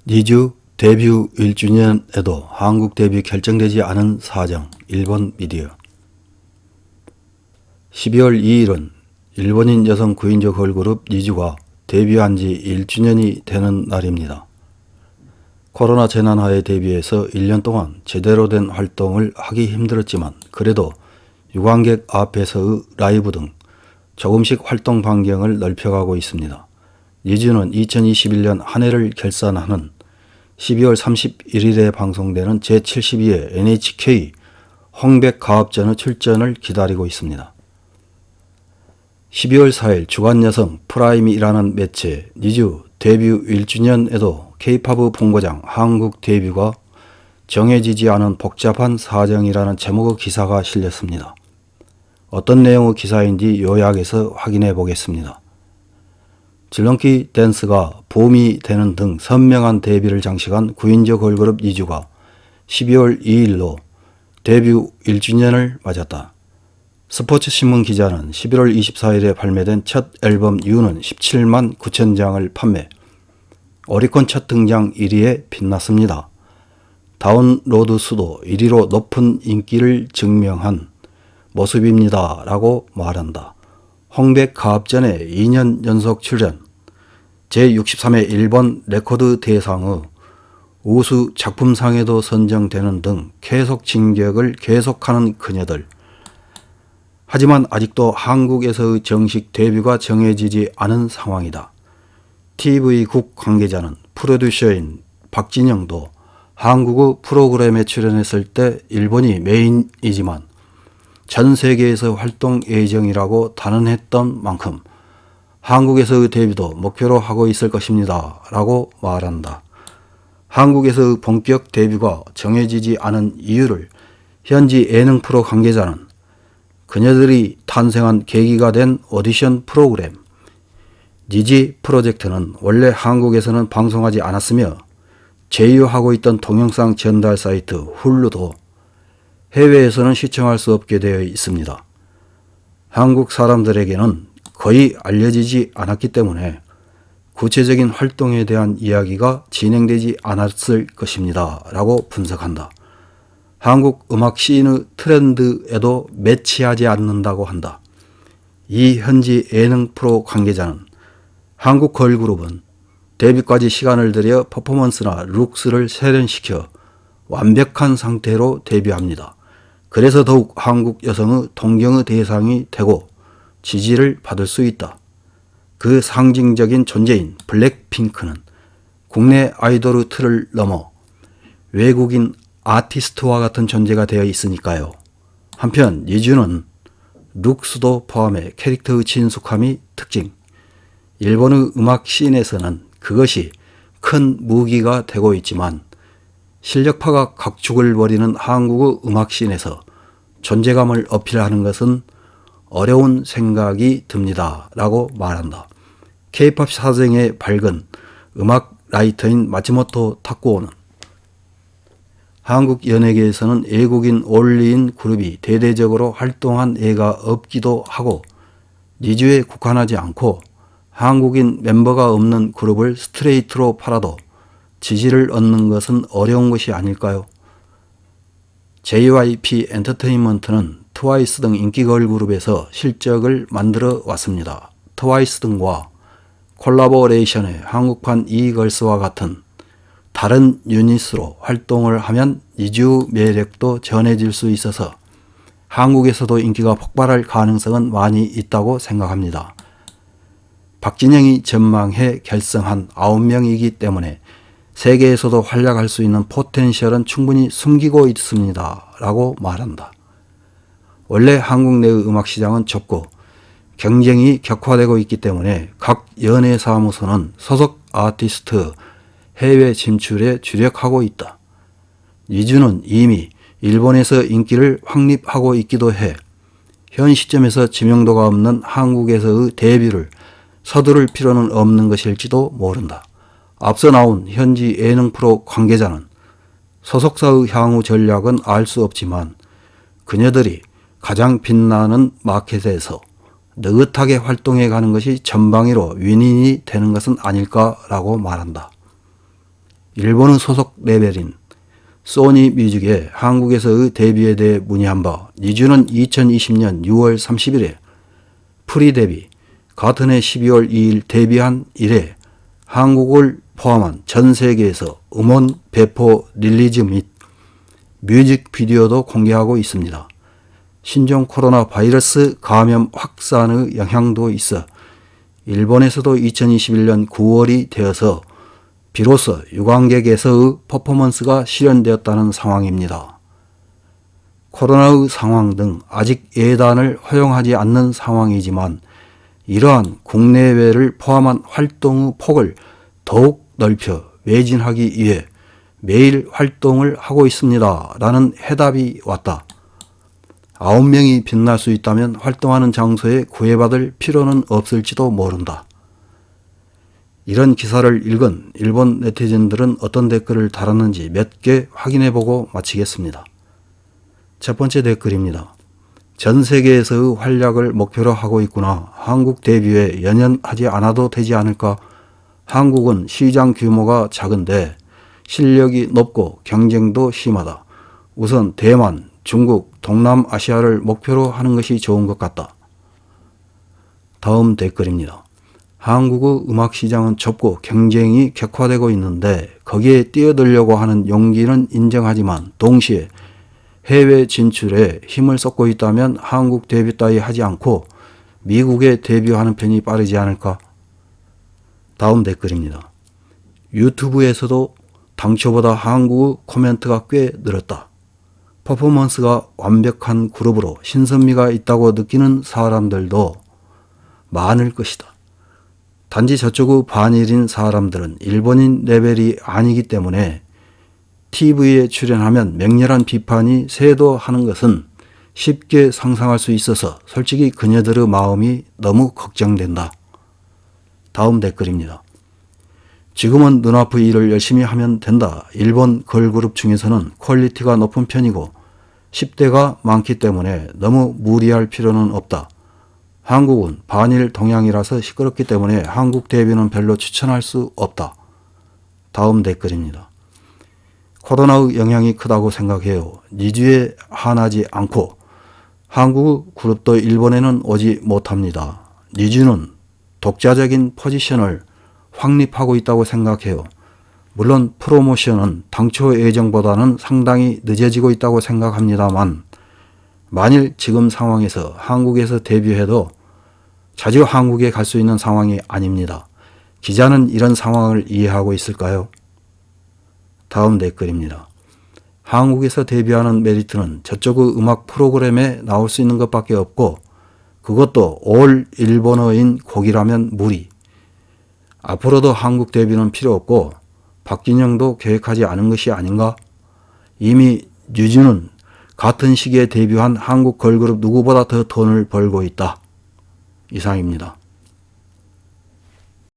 니쥬 데뷔 1주년에도 한국 데뷔 결정되지 않은 사정. 일본 미디어. 12월 2일은 일본인 여성 9인조 걸그룹 니쥬가 데뷔한 지 1주년이 되는 날입니다. 코로나 재난하에 대비해서 1년 동안 제대로 된 활동을 하기 힘들었지만 그래도 유관객 앞에서의 라이브 등 조금씩 활동 반경을 넓혀가고 있습니다. 니쥬는 2021년 한 해를 결산하는 12월 31일에 방송되는 제72회 NHK 홍백가업전의 출전을 기다리고 있습니다. 12월 4일 주간여성 프라임이라는 매체 니쥬 데뷔 1주년에도 K-팝의 본고장 한국 데뷔가 정해지지 않은 복잡한 사정이라는 제목의 기사가 실렸습니다. 어떤 내용의 기사인지 요약해서 확인해 보겠습니다. 줄넘기 댄스가 붐이 되는 등 선명한 데뷔를 장식한 9인조 걸그룹 니쥬가 12월 2일로 데뷔 1주년을 맞았다. 스포츠신문 기자는 11월 24일에 발매된 첫 앨범 유는 17만 9천 장을 판매, 오리콘 첫 등장 1위에 빛났습니다. 다운로드 수도 1위로 높은 인기를 증명한 모습입니다. 라고 말한다. 홍백가업전에 2년 연속 출연, 제63회 일본 레코드 대상의 우수 작품상에도 선정되는 등 계속 진격을 계속하는 그녀들. 하지만 아직도 한국에서의 정식 데뷔가 정해지지 않은 상황이다. TV국 관계자는 프로듀서인 박진영도 한국의 프로그램에 출연했을 때 일본이 메인이지만 전 세계에서 활동 예정이라고 단언했던 만큼 한국에서의 데뷔도 목표로 하고 있을 것입니다. 라고 말한다. 한국에서의 본격 데뷔가 정해지지 않은 이유를 현지 예능 프로 관계자는 그녀들이 탄생한 계기가 된 오디션 프로그램 니지 프로젝트는 원래 한국에서는 방송하지 않았으며 제휴하고 있던 동영상 전달 사이트 훌루도 해외에서는 시청할 수 없게 되어 있습니다. 한국 사람들에게는 거의 알려지지 않았기 때문에 구체적인 활동에 대한 이야기가 진행되지 않았을 것입니다. 라고 분석한다. 한국 음악 씬의 트렌드에도 매치하지 않는다고 한다. 이 현지 예능 프로 관계자는 한국 걸그룹은 데뷔까지 시간을 들여 퍼포먼스나 룩스를 세련시켜 완벽한 상태로 데뷔합니다. 그래서 더욱 한국 여성의 동경의 대상이 되고 지지를 받을 수 있다. 그 상징적인 존재인 블랙핑크는 국내 아이돌의 틀을 넘어 외국인 아티스트와 같은 존재가 되어 있으니까요. 한편 니쥬는 룩스도 포함해 캐릭터의 친숙함이 특징. 일본의 음악 씬에서는 그것이 큰 무기가 되고 있지만 실력파가 각축을 벌이는 한국의 음악 씬에서 존재감을 어필하는 것은 어려운 생각이 듭니다. 라고 말한다. K-팝 사정에 밝은 음악 라이터인 마츠모토 타쿠오는 한국 연예계에서는 외국인 올리인 그룹이 대대적으로 활동한 예가 없기도 하고 니쥬에 국한하지 않고 한국인 멤버가 없는 그룹을 스트레이트로 팔아도 지지를 얻는 것은 어려운 것이 아닐까요? JYP 엔터테인먼트는 트와이스 등 인기 걸그룹에서 실적을 만들어 왔습니다. 트와이스 등과 콜라보레이션의 한국판 이걸스와 같은 다른 유닛으로 활동을 하면 니쥬 매력도 전해질 수 있어서 한국에서도 인기가 폭발할 가능성은 많이 있다고 생각합니다. 박진영이 전망해 결성한 9명이기 때문에 세계에서도 활약할 수 있는 포텐셜은 충분히 숨기고 있습니다. 라고 말한다. 원래 한국 내의 음악 시장은 좁고 경쟁이 격화되고 있기 때문에 각 연예사무소는 소속 아티스트 해외 진출에 주력하고 있다. 니쥬는 이미 일본에서 인기를 확립하고 있기도 해 현 시점에서知名도가 없는 한국에서의 데뷔를 서두를 필요는 없는 것일지도 모른다. 앞서 나온 현지 예능 프로 관계자는 소속사의 향후 전략은 알 수 없지만 그녀들이 가장 빛나는 마켓에서 느긋하게 활동해 가는 것이 전방위로 윈윈이 되는 것은 아닐까라고 말한다. 일본의 소속 레벨인 소니 뮤직의 한국에서의 데뷔에 대해 문의한 바 니주는 2020년 6월 30일에 프리 데뷔, 같은 해 12월 2일 데뷔한 이래 한국을 포함한 전 세계에서 음원 배포 릴리즈 및 뮤직비디오도 공개하고 있습니다. 신종 코로나 바이러스 감염 확산의 영향도 있어 일본에서도 2021년 9월이 되어서 비로소 유관객에서의 퍼포먼스가 실현되었다는 상황입니다. 코로나의 상황 등 아직 예단을 허용하지 않는 상황이지만 이러한 국내외를 포함한 활동의 폭을 더욱 넓혀 매진하기 위해 매일 활동을 하고 있습니다. 라는 해답이 왔다. 9명이 빛날 수 있다면 활동하는 장소에 구애받을 필요는 없을지도 모른다. 이런 기사를 읽은 일본 네티즌들은 어떤 댓글을 달았는지 몇 개 확인해보고 마치겠습니다. 첫 번째 댓글입니다. 전 세계에서의 활약을 목표로 하고 있구나. 한국 데뷔에 연연하지 않아도 되지 않을까? 한국은 시장 규모가 작은데 실력이 높고 경쟁도 심하다. 우선 대만, 중국, 동남아시아를 목표로 하는 것이 좋은 것 같다. 다음 댓글입니다. 한국의 음악 시장은 좁고 경쟁이 격화되고 있는데 거기에 뛰어들려고 하는 용기는 인정하지만 동시에 해외 진출에 힘을 쏟고 있다면 한국 데뷔 따위 하지 않고 미국에 데뷔하는 편이 빠르지 않을까? 다음 댓글입니다. 유튜브에서도 당초보다 한국의 코멘트가 꽤 늘었다. 퍼포먼스가 완벽한 그룹으로 신선미가 있다고 느끼는 사람들도 많을 것이다. 단지 저쪽의 반일인 사람들은 일본인 레벨이 아니기 때문에 TV에 출연하면 맹렬한 비판이 쇄도하는 것은 쉽게 상상할 수 있어서 솔직히 그녀들의 마음이 너무 걱정된다. 다음 댓글입니다. 지금은 눈앞의 일을 열심히 하면 된다. 일본 걸그룹 중에서는 퀄리티가 높은 편이고 10대가 많기 때문에 너무 무리할 필요는 없다. 한국은 반일 동양이라서 시끄럽기 때문에 한국 데뷔는 별로 추천할 수 없다. 다음 댓글입니다. 코로나의 영향이 크다고 생각해요. 니주에 한하지 않고 한국 그룹도 일본에는 오지 못합니다. 니주는 독자적인 포지션을 확립하고 있다고 생각해요. 물론 프로모션은 당초 예정보다는 상당히 늦어지고 있다고 생각합니다만 만일 지금 상황에서 한국에서 데뷔해도 자주 한국에 갈 수 있는 상황이 아닙니다. 기자는 이런 상황을 이해하고 있을까요? 다음 댓글입니다. 한국에서 데뷔하는 메리트는 저쪽의 음악 프로그램에 나올 수 있는 것밖에 없고 그것도 올 일본어인 곡이라면 무리. 앞으로도 한국 데뷔는 필요 없고 박진영도 계획하지 않은 것이 아닌가? 이미 뉴진은 같은 시기에 데뷔한 한국 걸그룹 누구보다 더 돈을 벌고 있다. 이상입니다.